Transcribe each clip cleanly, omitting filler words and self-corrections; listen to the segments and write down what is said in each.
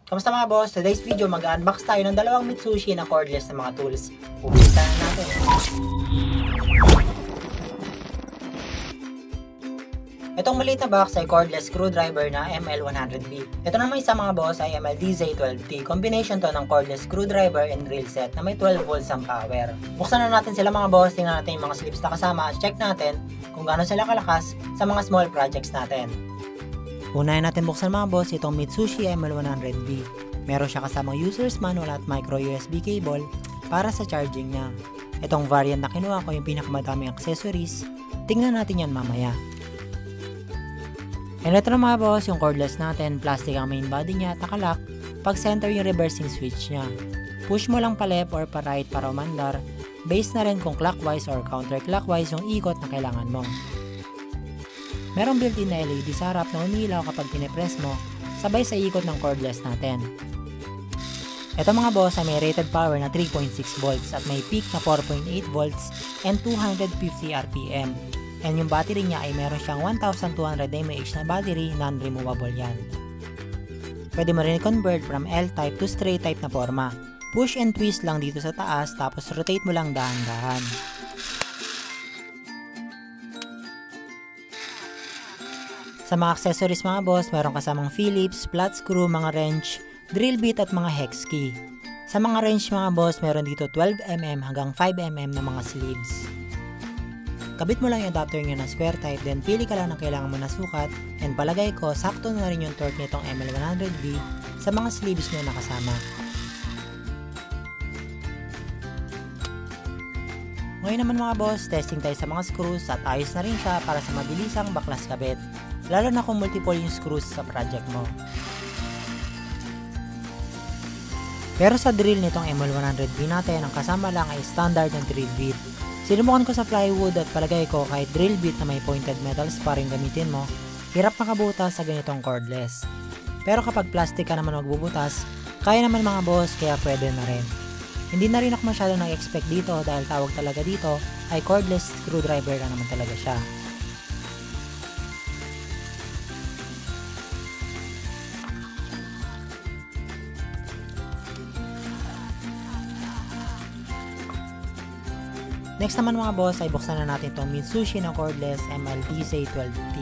Kamusta mga boss? Today's video mag-unbox tayo ng dalawang Mitsushi na cordless na mga tools. Umpisahan na natin. Itong maliit na box ay cordless screwdriver na ML100B. Ito naman isa mga boss ay MLDZ12T. Combination to ng cordless screwdriver and drill set na may 12 volts ang power. Buksan na natin sila mga boss, tingnan natin yung mga slips na kasama at check natin kung gaano sila kalakas sa mga small projects natin. Unahin natin buksan mga boss itong Mitsushi ML100B. Meron siya kasamang user's manual at micro USB cable para sa charging niya. Itong variant na kinuha ko yung pinakamadaming accessories. Tingnan natin yan mamaya. And ito na mga boss yung cordless natin. Plastic ang main body niya at nakalock pag center yung reversing switch niya. Push mo lang pa left or pa right para umandar. Based na rin kung clockwise or counterclockwise yung ikot na kailangan mo. Merong built-in na LED sa harap na umiilaw kapag pinipress mo, sabay sa ikot ng cordless natin. Ito mga boss ay may rated power na 3.6 volts at may peak na 4.8 volts and 250 RPM. And yung battery niya ay meron siyang 1200 mAh na battery, non-removable yan. Pwede mo rin i-convert from L-type to straight type na forma. Push and twist lang dito sa taas tapos rotate mo lang dahan-dahan. Sa mga accessories mga boss, meron kasamang Phillips, flat screw, mga wrench, drill bit at mga hex key. Sa mga wrench mga boss, meron dito 12mm hanggang 5mm na mga sleeves. Kabit mo lang yung adapter nyo na square type, then pili ka lang ng kailangan mo na sukat, and palagay ko, sakto na rin yung torque nitong ML100B sa mga sleeves nyo na kasama. Ngayon naman mga boss, testing tayo sa mga screws at ayos na rin siya para sa mabilisang baklas kabit. Lalo na kung multiple yung screws sa project mo. Pero sa drill nitong ML100B natin, ang kasama lang ay standard na drill bit. Sinubukan ko sa plywood at palagay ko kahit drill bit na may pointed metal spar yung gamitin mo, hirap makabutas sa ganitong cordless. Pero kapag plastic ka naman magbubutas, kaya naman mga boss, kaya pwede na rin. Hindi na rin ako masyado nag-expect dito dahil tawag talaga dito ay cordless screwdriver na naman talaga siya. Next naman mga boss ay buksan na natin itong Mitsushi na cordless MLDZ12T.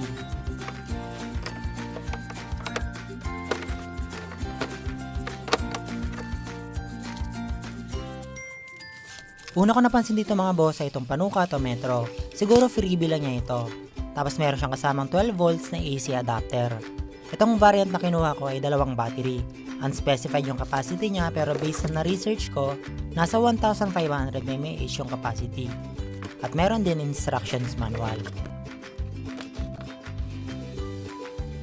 Una ko napansin dito mga boss ay itong panukat o metro. Siguro freebie lang niya ito. Tapos meron siyang kasamang 12 volts na AC adapter. Itong variant na kinuha ko ay dalawang battery. Unspecified yung capacity niya pero based on na research ko, nasa 1500 mAh yung capacity. At meron din instructions manual.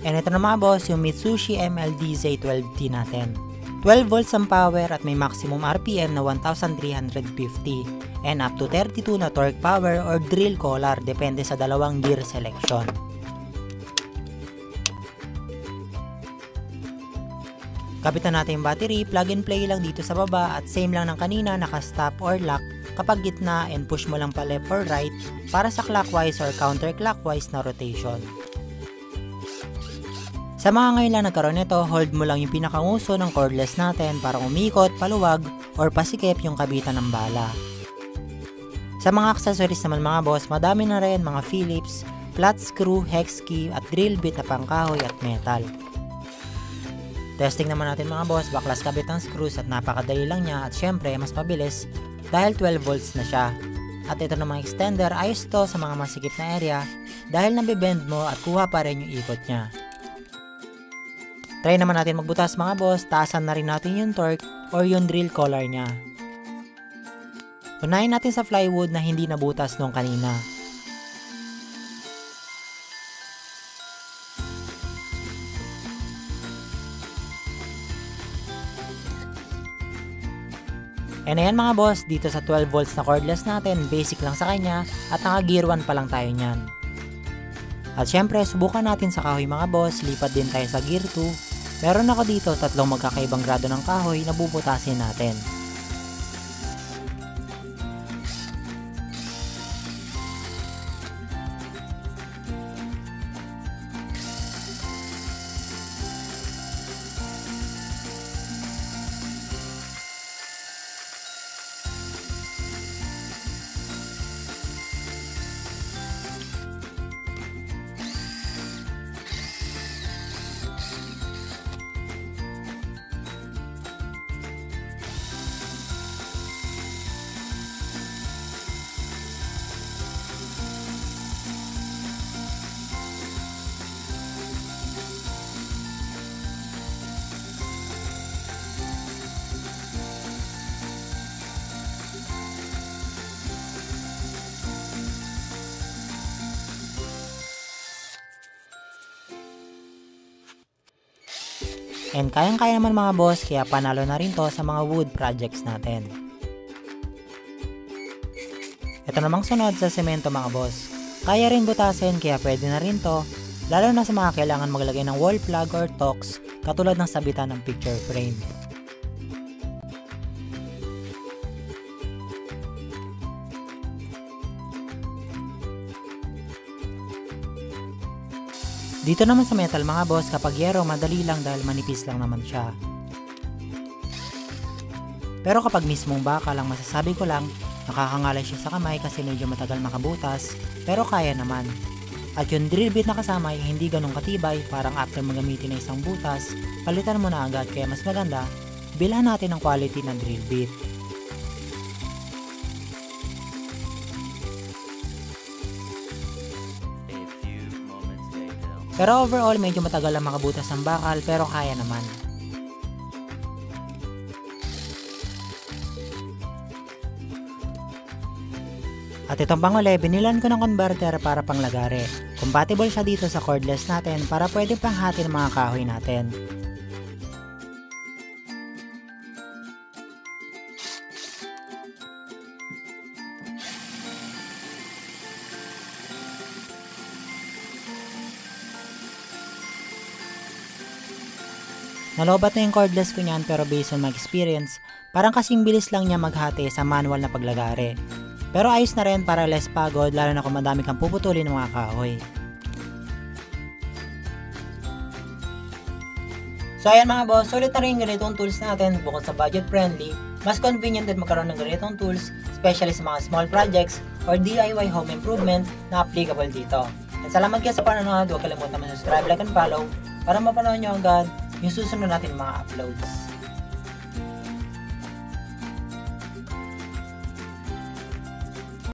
And ito na mga boss yung Mitsushi MLDZ12T natin. 12 volts ang power at may maximum RPM na 1350 and up to 32 na torque power or drill collar depende sa dalawang gear selection. Kapitan natin yung battery, plug and play lang dito sa baba at same lang ng kanina, naka-stop or lock kapag gitna and push mo lang pa left or right para sa clockwise or counterclockwise na rotation. Sa mga ngayon lang nagkaroon nito, hold mo lang yung pinakanguso ng cordless natin para umikot, paluwag, or pasikip yung kabitan ng bala. Sa mga accessories naman mga boss, madami na rin mga Phillips, flat screw, hex key at drill bit na pangkahoy at metal. Testing naman natin mga boss, baklas kabit ng screws at napakadali lang niya at syempre mas mabilis dahil 12 volts na siya. At ito namang extender, ayos to sa mga masikip na area dahil nabibend mo at kuha pa rin yung ikot niya. Try naman natin magbutas mga boss, taasan na rin natin yung torque or yung drill collar niya. Unahin natin sa plywood na hindi nabutas nung kanina. And ayan mga boss, dito sa 12 volts na cordless natin, basic lang sa kanya at naka gear 1 pa lang tayo niyan. At syempre, subukan natin sa kahoy mga boss, lipat din tayo sa gear 2. Meron ako dito 3 magkakaibang grado ng kahoy na bubutasin natin. And kayang-kaya naman mga boss, kaya panalo na rin to sa mga wood projects natin. Ito namang sunod sa semento mga boss. Kaya rin butasin kaya pwede na rin to, lalo na sa mga kailangan maglagay ng wall plug or tocks katulad ng sabitan ng picture frame. Dito naman sa metal mga boss, kapag yero madali lang dahil manipis lang naman siya. Pero kapag mismong bakal lang, masasabi ko lang, nakakangalay siya sa kamay kasi medyo matagal makabutas, pero kaya naman. At yung drill bit na kasama ay hindi ganun katibay, parang after magamitin ng isang butas, palitan mo na agad, kaya mas maganda, bilhan natin ang quality ng drill bit. Pero overall, medyo matagal lang makabutas ang bakal, pero kaya naman. At itong panguli, binilan ko ng converter para panglagare. Compatible siya dito sa cordless natin para pwede pang hati ng mga kahoy natin. Nalobat na yung cordless ko niyan, pero based on my experience, parang kasing bilis lang niya maghati sa manual na paglagare. Pero ayos na rin para less pagod, lalo na kung madami kang puputulin ng mga kahoy. So ayan mga boss, sulit na rin yung ganitong tools natin. Bukod sa budget friendly, mas convenient din magkaroon ng ganitong tools, especially sa mga small projects or DIY home improvement na applicable dito. At salamat kayo sa panonood, huwag kalimutan mag-subscribe, like, and follow para mapanood nyo agad yung susunod natin mga uploads.